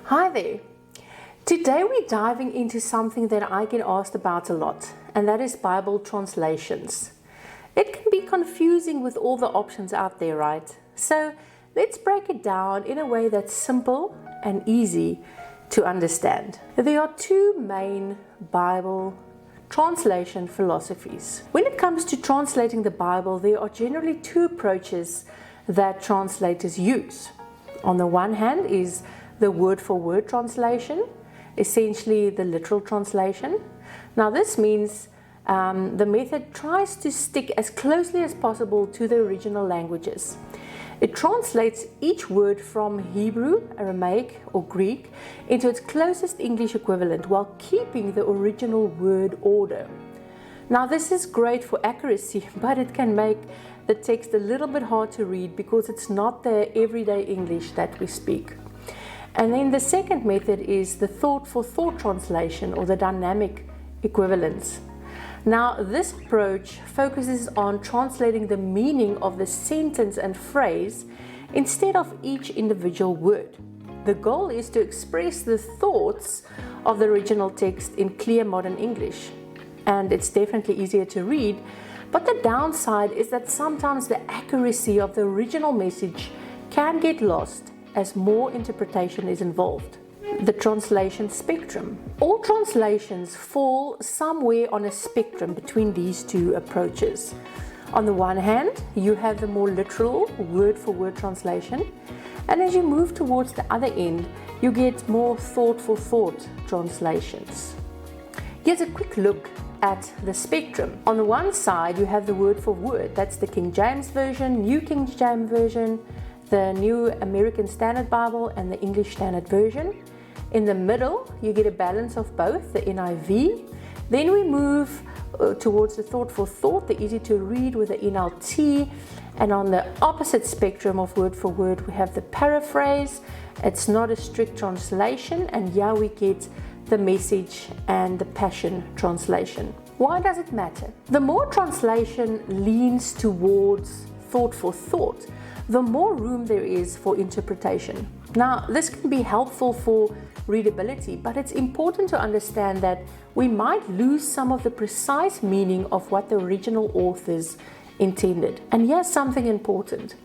Hi there. Today we're diving into something that I get asked about a lot, and that is Bible translations. It can be confusing with all the options out there, right? So let's break it down in a way that's simple and easy to understand. There are two main Bible translation philosophies. When it comes to translating the Bible, there are generally two approaches that translators use. On the one hand is the word-for-word translation, essentially the literal translation. Now this means the method tries to stick as closely as possible to the original languages. It translates each word from Hebrew, Aramaic, or Greek into its closest English equivalent while keeping the original word order. Now this is great for accuracy, but it can make the text a little bit hard to read because it's not the everyday English that we speak. And then the second method is the thought-for-thought translation, or the dynamic equivalence. Now this approach focuses on translating the meaning of the sentence and phrase instead of each individual word. The goal is to express the thoughts of the original text in clear modern English. And it's definitely easier to read, but the downside is that sometimes the accuracy of the original message can get lost as more interpretation is involved. The translation spectrum. All translations fall somewhere on a spectrum between these two approaches. On the one hand, you have the more literal word-for-word translation, and as you move towards the other end, you get more thought-for-thought translations. Here's a quick look at the spectrum. On the one side, you have the word-for-word. That's the King James Version, New King James Version, the New American Standard Bible, and the English Standard Version. In the middle, you get a balance of both, the NIV. Then we move towards the thought-for-thought, the easy to read with the NLT. And on the opposite spectrum of word-for-word, we have the paraphrase. It's not a strict translation, and here we get the Message and the Passion translation. Why does it matter? The more translation leans towards thought-for-thought, the more room there is for interpretation. Now, this can be helpful for readability, but it's important to understand that we might lose some of the precise meaning of what the original authors intended. And here's something important.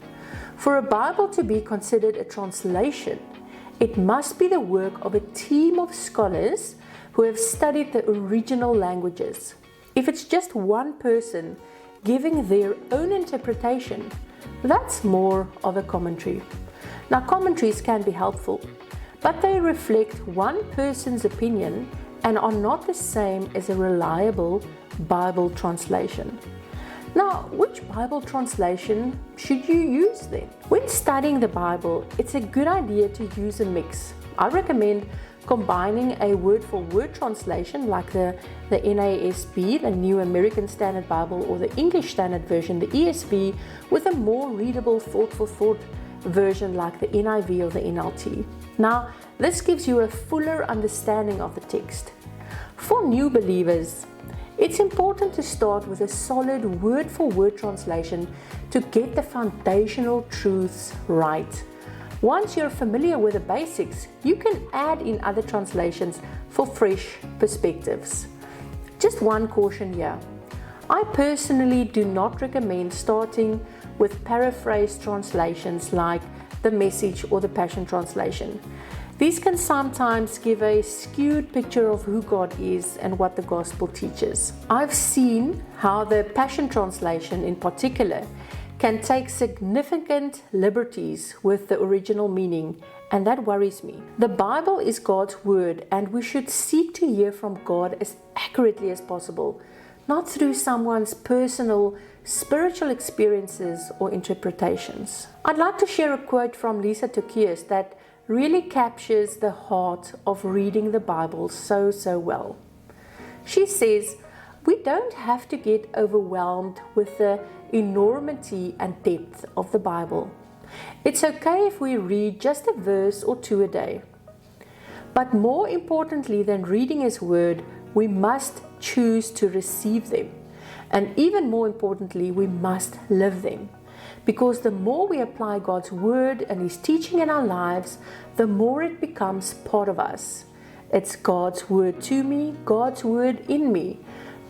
For a Bible to be considered a translation, it must be the work of a team of scholars who have studied the original languages. If it's just one person giving their own interpretation, that's more of a commentary. Now, commentaries can be helpful, but they reflect one person's opinion and are not the same as a reliable Bible translation. Now, which Bible translation should you use then? When studying the Bible, it's a good idea to use a mix. I recommend combining a word-for-word translation like the NASB, the New American Standard Bible, or the English Standard Version, the ESV, with a more readable thought-for-thought version like the NIV or the NLT. Now, this gives you a fuller understanding of the text. For new believers, it's important to start with a solid word-for-word translation to get the foundational truths right. Once you're familiar with the basics, you can add in other translations for fresh perspectives. Just one caution here. I personally do not recommend starting with paraphrased translations like the Message or the Passion Translation. These can sometimes give a skewed picture of who God is and what the gospel teaches. I've seen how the Passion Translation in particular can take significant liberties with the original meaning, and that worries me. The Bible is God's word, and we should seek to hear from God as accurately as possible, not through someone's personal spiritual experiences or interpretations. I'd like to share a quote from Lisa TerKeurst that really captures the heart of reading the Bible so well. She says, "We don't have to get overwhelmed with the enormity and depth of the Bible. It's okay if we read just a verse or two a day. But more importantly than reading His Word, we must choose to receive them. And even more importantly, we must live them. because the more we apply God's Word and His teaching in our lives, the more it becomes part of us. It's God's Word to me, God's Word in me,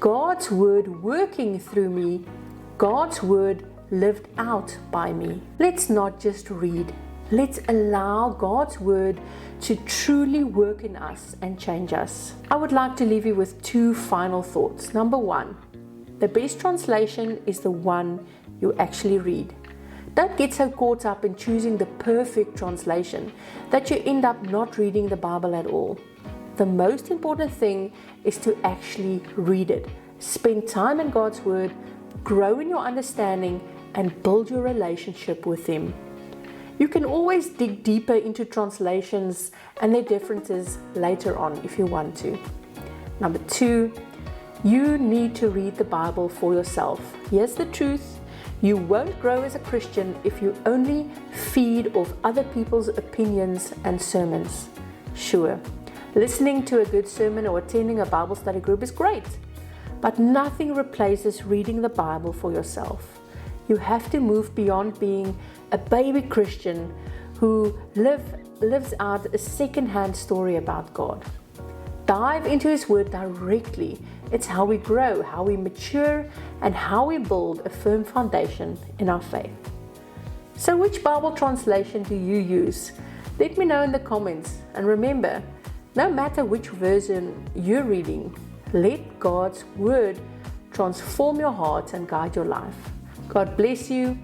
God's Word working through me, God's Word lived out by me. Let's not just read. Let's allow God's Word to truly work in us and change us. I would like to leave you with 2 final thoughts. Number 1, the best translation is the one you actually read. Don't get so caught up in choosing the perfect translation that you end up not reading the Bible at all. The most important thing is to actually read it. Spend time in God's Word, grow in your understanding, and build your relationship with Him. You can always dig deeper into translations and their differences later on if you want to. Number 2, you need to read the Bible for yourself. Here's the truth. You won't grow as a Christian if you only feed off other people's opinions and sermons. Sure, listening to a good sermon or attending a Bible study group is great, but nothing replaces reading the Bible for yourself. You have to move beyond being a baby Christian who lives out a second-hand story about God. Dive into His Word directly. It's how we grow, how we mature, and how we build a firm foundation in our faith. So which Bible translation do you use? Let me know in the comments. And remember, no matter which version you're reading, let God's Word transform your heart and guide your life. God bless you.